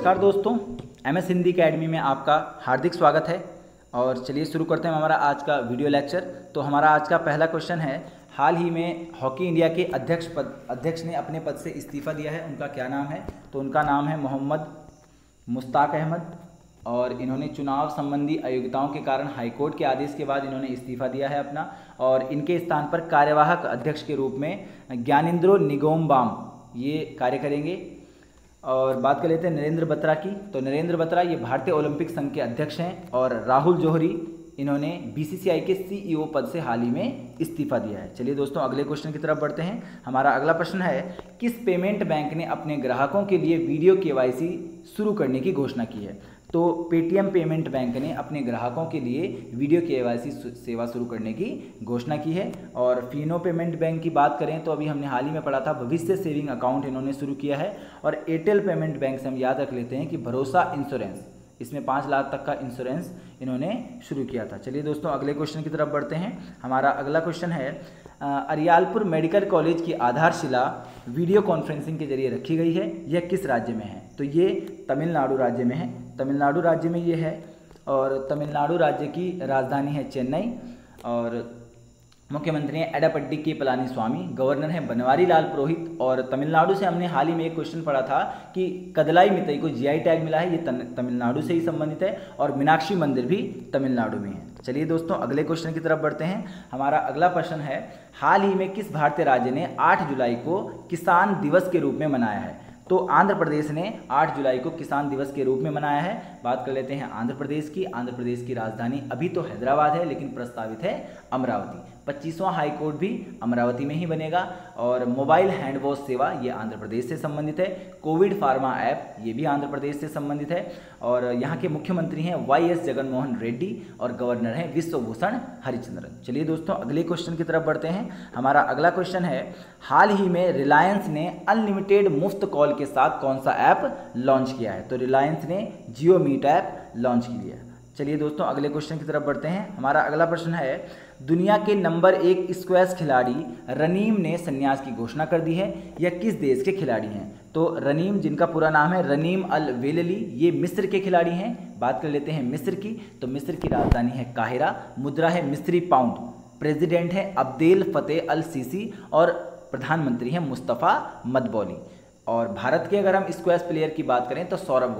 नमस्कार दोस्तों, MS Hindi academy में आपका हार्दिक स्वागत है। और चलिए शुरू करते हैं हमारा आज का वीडियो लेक्चर। तो हमारा आज का पहला क्वेश्चन है, हाल ही में हॉकी इंडिया के अध्यक्ष ने अपने पद से इस्तीफ़ा दिया है, उनका क्या नाम है? तो उनका नाम है मोहम्मद मुश्ताक अहमद। और इन्होंने चुनाव संबंधी अयोग्यताओं के कारण हाईकोर्ट के आदेश के बाद इन्होंने इस्तीफ़ा दिया है अपना, और इनके स्थान पर कार्यवाहक अध्यक्ष के रूप में ज्ञानेंद्रो निंगोमबाम ये कार्य करेंगे। और बात कर लेते हैं नरेंद्र बत्रा की। तो नरेंद्र बत्रा ये भारतीय ओलंपिक संघ के अध्यक्ष हैं, और राहुल जौहरी इन्होंने BCCI के CEO पद से हाल ही में इस्तीफा दिया है। चलिए दोस्तों अगले क्वेश्चन की तरफ बढ़ते हैं। हमारा अगला प्रश्न है, किस पेमेंट बैंक ने अपने ग्राहकों के लिए वीडियो KYC शुरू करने की घोषणा की है? तो पेटीएम पेमेंट बैंक ने अपने ग्राहकों के लिए वीडियो KYC सेवा शुरू करने की घोषणा की है। और फिनो पेमेंट बैंक की बात करें तो अभी हमने हाल ही में पढ़ा था, भविष्य सेविंग अकाउंट इन्होंने शुरू किया है। और एयरटेल पेमेंट बैंक से हम याद रख लेते हैं कि भरोसा इंश्योरेंस, इसमें 5 लाख तक का इंश्योरेंस इन्होंने शुरू किया था। चलिए दोस्तों अगले क्वेश्चन की तरफ बढ़ते हैं। हमारा अगला क्वेश्चन है, अरियालपुर मेडिकल कॉलेज की आधारशिला वीडियो कॉन्फ्रेंसिंग के जरिए रखी गई है, यह किस राज्य में है? तो ये तमिलनाडु राज्य में है, तमिलनाडु राज्य में ये है। और तमिलनाडु राज्य की राजधानी है चेन्नई, और मुख्यमंत्री हैं एडापड्डी के पलानीस्वामी, गवर्नर हैं बनवारी लाल पुरोहित। और तमिलनाडु से हमने हाल ही में एक क्वेश्चन पढ़ा था कि कदलाई मितई को GI टैग मिला है, ये तमिलनाडु से ही संबंधित है। और मीनाक्षी मंदिर भी तमिलनाडु में है। चलिए दोस्तों अगले क्वेश्चन की तरफ बढ़ते हैं। हमारा अगला प्रश्न है, हाल ही में किस भारतीय राज्य ने 8 जुलाई को किसान दिवस के रूप में मनाया है? तो आंध्र प्रदेश ने 8 जुलाई को किसान दिवस के रूप में मनाया है। बात कर लेते हैं आंध्र प्रदेश की। आंध्र प्रदेश की राजधानी अभी तो हैदराबाद है, लेकिन प्रस्तावित है अमरावती। 25वां हाई कोर्ट भी अमरावती में ही बनेगा। और मोबाइल हैंड वॉश सेवा ये आंध्र प्रदेश से संबंधित है। कोविड फार्मा ऐप ये भी आंध्र प्रदेश से संबंधित है। और यहाँ के मुख्यमंत्री हैं YS जगनमोहन रेड्डी, और गवर्नर हैं विश्वभूषण हरिचंद्रन। चलिए दोस्तों अगले क्वेश्चन की तरफ बढ़ते हैं। हमारा अगला क्वेश्चन है, हाल ही में रिलायंस ने अनलिमिटेड मुफ्त कॉल के साथ कौन सा ऐप लॉन्च किया है? तो रिलायंस ने जियो मीट ऐप लॉन्च किया है। चलिए दोस्तों अगले क्वेश्चन की तरफ बढ़ते हैं। हमारा अगला प्रश्न है, दुनिया के नंबर 1 स्क्वैश खिलाड़ी रनीम ने संन्यास की घोषणा कर दी है, यह किस देश के खिलाड़ी हैं? तो रनीम, जिनका पूरा नाम है रनीम अल वेलली, ये मिस्र के खिलाड़ी हैं। बात कर लेते हैं मिस्र की। तो मिस्र की राजधानी है काहिरा, मुद्रा है मिस्री पाउंड, प्रेसिडेंट है अब्देल फतेह अल सीसी, और प्रधानमंत्री हैं मुस्तफ़ा मदबौली। और भारत के अगर हम स्क्वैश प्लेयर की बात करें तो सौरभ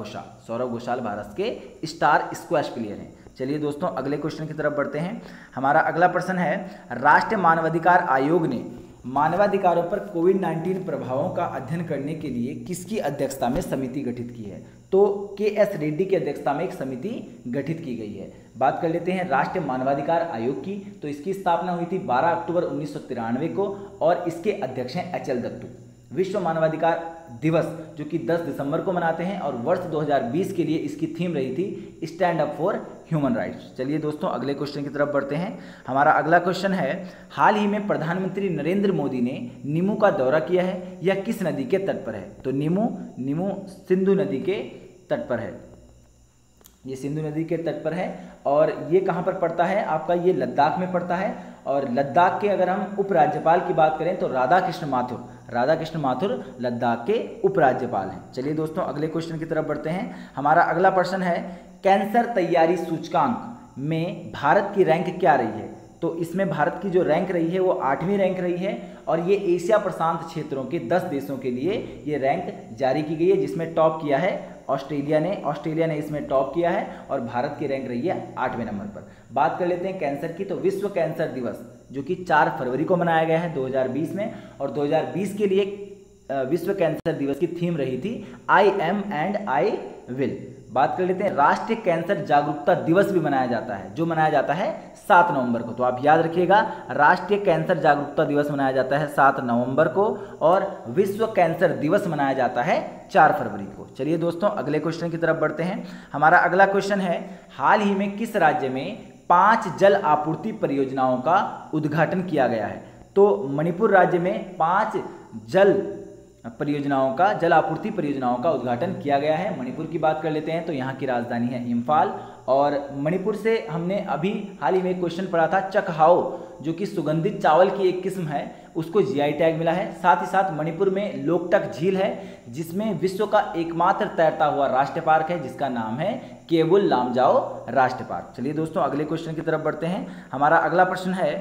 घोषाल भारत के स्टार स्क्वैश प्लेयर हैं। चलिए दोस्तों अगले क्वेश्चन की तरफ बढ़ते हैं। हमारा अगला प्रश्न है, राष्ट्रीय मानवाधिकार आयोग ने मानवाधिकारों पर कोविड-19 प्रभावों का अध्ययन करने के लिए किसकी अध्यक्षता में समिति गठित की है? तो KS रेड्डी की अध्यक्षता में एक समिति गठित की गई है। बात कर लेते हैं राष्ट्रीय मानवाधिकार आयोग की। तो इसकी स्थापना हुई थी 12 अक्टूबर 1993 को, और इसके अध्यक्ष हैं HL दत्तू। विश्व मानवाधिकार दिवस जो कि 10 दिसंबर को मनाते हैं, और वर्ष 2020 के लिए इसकी थीम रही थी stand up for human rights. चलिए दोस्तों अगले क्वेश्चन की तरफ बढ़ते हैं। हमारा अगला क्वेश्चन है, हाल ही में प्रधानमंत्री नरेंद्र मोदी ने नीमू का दौरा किया है, यह किस नदी के तट पर है? तो नीमू सिंधु नदी के तट पर है, ये सिंधु नदी के तट पर है। और ये कहाँ पर पड़ता है आपका? ये लद्दाख में पड़ता है। और लद्दाख के अगर हम उपराज्यपाल की बात करें तो राधाकृष्ण माथुर लद्दाख के उपराज्यपाल हैं। चलिए दोस्तों अगले क्वेश्चन की तरफ बढ़ते हैं। हमारा अगला प्रश्न है, कैंसर तैयारी सूचकांक में भारत की रैंक क्या रही है? तो इसमें भारत की जो रैंक रही है वो 8वीं रैंक रही है, और ये एशिया प्रशांत क्षेत्रों के 10 देशों के लिए ये रैंक जारी की गई है, जिसमें टॉप किया है ऑस्ट्रेलिया ने इसमें टॉप किया है, और भारत की रैंक रही है 8वें नंबर पर। बात कर लेते हैं कैंसर की। तो विश्व कैंसर दिवस जो कि 4 फरवरी को मनाया गया है 2020 में, और 2020 के लिए विश्व कैंसर दिवस की थीम रही थी I am and I will. बात कर लेते हैं राष्ट्रीय कैंसर जागरूकता दिवस भी मनाया जाता है, जो मनाया जाता है 7 नवंबर को। तो आप याद रखिएगा, राष्ट्रीय कैंसर जागरूकता दिवस मनाया जाता है 7 नवंबर को, और विश्व कैंसर दिवस मनाया जाता है 4 फरवरी को। चलिए दोस्तों अगले क्वेश्चन की तरफ बढ़ते हैं। हमारा अगला क्वेश्चन है, हाल ही में किस राज्य में 5 जल आपूर्ति परियोजनाओं का उद्घाटन किया गया है? तो मणिपुर राज्य में 5 जल आपूर्ति परियोजनाओं का उद्घाटन किया गया है। मणिपुर की बात कर लेते हैं तो यहाँ की राजधानी है इम्फाल, और मणिपुर से हमने अभी हाल ही में एक क्वेश्चन पढ़ा था, चकहाओ जो कि सुगंधित चावल की एक किस्म है, उसको जीआई टैग मिला है। साथ ही साथ मणिपुर में लोकटक झील है जिसमें विश्व का एकमात्र तैरता हुआ राष्ट्रीय पार्क है जिसका नाम है केबुल लामजाओ राष्ट्रीय पार्क। चलिए दोस्तों अगले क्वेश्चन की तरफ बढ़ते हैं। हमारा अगला प्रश्न है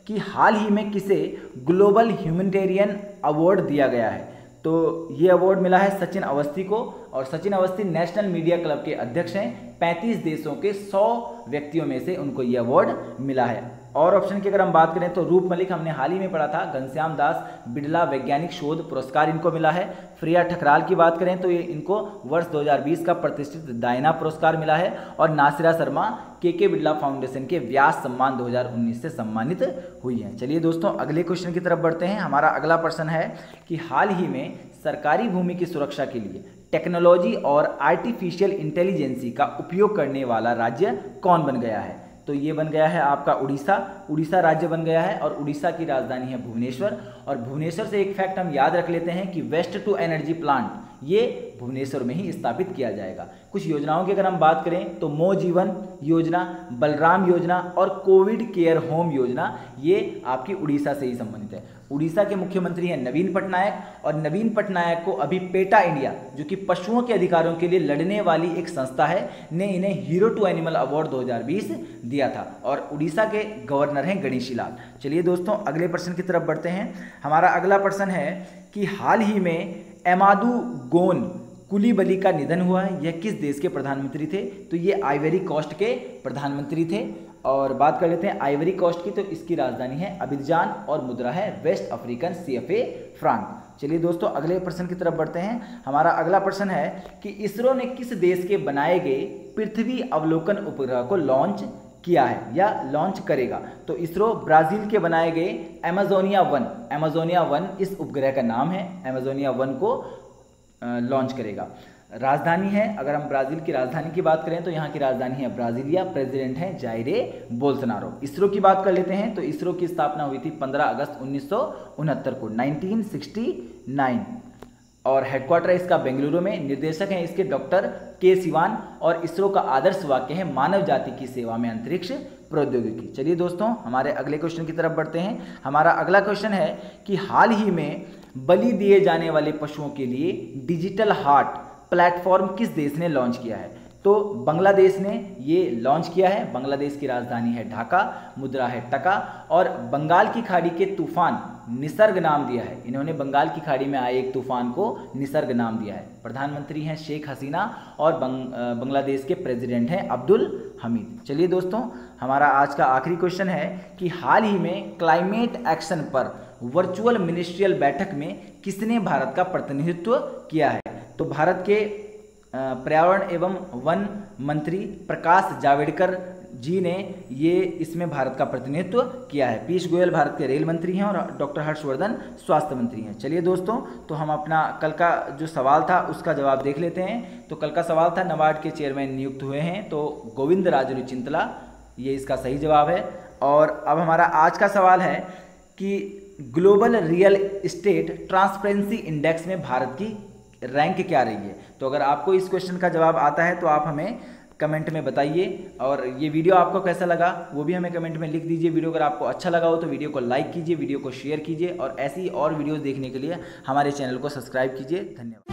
कि हाल ही में किसे ग्लोबल ह्यूमैनिटेरियन अवार्ड दिया गया है। तो ये अवार्ड मिला है सचिन अवस्थी को, और Sachin Awasthi national media club के अध्यक्ष हैं। 35 देशों के 100 व्यक्तियों में से उनको ये अवार्ड मिला है। और ऑप्शन की अगर हम बात करें तो रूप मलिक हमने हाल ही में पढ़ा था, घनश्याम दास बिड़ला वैज्ञानिक शोध पुरस्कार इनको मिला है। प्रिया ठकराल की बात करें तो ये इनको वर्ष 2020 का प्रतिष्ठित डायना पुरस्कार मिला है। और नासिरा शर्मा के बिड़ला फाउंडेशन के व्यास सम्मान 2019 से सम्मानित हुई है। चलिए दोस्तों अगले क्वेश्चन की तरफ बढ़ते हैं। हमारा अगला प्रश्न है कि हाल ही में सरकारी भूमि की सुरक्षा के लिए टेक्नोलॉजी और आर्टिफिशियल इंटेलिजेंसी का उपयोग करने वाला राज्य कौन बन गया है। तो ये बन गया है आपका उड़ीसा राज्य बन गया है, और उड़ीसा की राजधानी है भुवनेश्वर। और भुवनेश्वर से एक फैक्ट हम याद रख लेते हैं कि वेस्ट टू एनर्जी प्लांट ये भुवनेश्वर में ही स्थापित किया जाएगा। कुछ योजनाओं की अगर हम बात करें तो मो जीवन योजना, बलराम योजना और कोविड केयर होम योजना ये आपकी उड़ीसा से ही संबंधित है। उड़ीसा के मुख्यमंत्री हैं नवीन पटनायक, और नवीन पटनायक को अभी पेटा इंडिया जो कि पशुओं के अधिकारों के लिए लड़ने वाली एक संस्था है ने इन्हें हीरो टू एनिमल अवार्ड 2020 दिया था। और उड़ीसा के गवर्नर हैं गणेशी लाल। चलिए दोस्तों अगले प्रश्न की तरफ बढ़ते हैं। हमारा अगला प्रश्न है कि हाल ही में एमादू गोन कुलीबली का निधन हुआ है, यह किस देश के प्रधानमंत्री थे। तो ये आइवरी कोस्ट के प्रधानमंत्री थे। और बात कर लेते हैं आइवरी कोस्ट की, तो इसकी राजधानी है अबिजान और मुद्रा है वेस्ट अफ्रीकन CFA फ्रांक। चलिए दोस्तों अगले प्रश्न की तरफ बढ़ते हैं। हमारा अगला प्रश्न है कि इसरो ने किस देश के बनाए गए पृथ्वी अवलोकन उपग्रह को लॉन्च किया है या लॉन्च करेगा। तो इसरो ब्राजील के बनाए गए एमेजोनिया 1 इस उपग्रह का नाम है, एमेजोनिया 1 को लॉन्च करेगा। राजधानी है, अगर हम ब्राजील की राजधानी की बात करें तो यहाँ की राजधानी है ब्राजीलिया, प्रेसिडेंट हैं जाइरे बोल्सोनारो। इसरो की बात कर लेते हैं तो इसरो की स्थापना हुई थी 15 अगस्त 1969 को 1969, और हेडक्वार्टर है इसका बेंगलुरु में। निर्देशक हैं इसके डॉक्टर के सिवान, और इसरो का आदर्श वाक्य है मानव जाति की सेवा में अंतरिक्ष प्रौद्योगिकी। चलिए दोस्तों हमारे अगले क्वेश्चन की तरफ बढ़ते हैं। हमारा अगला क्वेश्चन है कि हाल ही में बलि दिए जाने वाले पशुओं के लिए डिजिटल हार्ट प्लेटफॉर्म किस देश ने लॉन्च किया है। तो बांग्लादेश ने ये लॉन्च किया है। बांग्लादेश की राजधानी है ढाका, मुद्रा है टका, और बंगाल की खाड़ी के तूफान निसर्ग नाम दिया है। इन्होंने बंगाल की खाड़ी में आए एक तूफान को निसर्ग नाम दिया है। प्रधानमंत्री हैं शेख हसीना, और बांग्लादेश के प्रेसिडेंट हैं अब्दुल हमीद। चलिए दोस्तों हमारा आज का आखिरी क्वेश्चन है कि हाल ही में क्लाइमेट एक्शन पर वर्चुअल मिनिस्ट्रियल बैठक में किसने भारत का प्रतिनिधित्व किया है। तो भारत के पर्यावरण एवं वन मंत्री प्रकाश जावड़ेकर जी ने ये इसमें भारत का प्रतिनिधित्व किया है। पीयूष गोयल भारत के रेल मंत्री हैं, और डॉक्टर हर्षवर्धन स्वास्थ्य मंत्री हैं। चलिए दोस्तों तो हम अपना कल का जो सवाल था उसका जवाब देख लेते हैं। तो कल का सवाल था नाबार्ड के चेयरमैन नियुक्त हुए हैं, तो गोविंद राजुलु चिंतला, ये इसका सही जवाब है। और अब हमारा आज का सवाल है कि global real estate transparency index में भारत की रैंक क्या रही है। तो अगर आपको इस क्वेश्चन का जवाब आता है तो आप हमें कमेंट में बताइए, और ये वीडियो आपको कैसा लगा वो भी हमें कमेंट में लिख दीजिए। वीडियो अगर आपको अच्छा लगा हो तो वीडियो को लाइक कीजिए, वीडियो को शेयर कीजिए, और ऐसी और वीडियोस देखने के लिए हमारे चैनल को सब्सक्राइब कीजिए। धन्यवाद।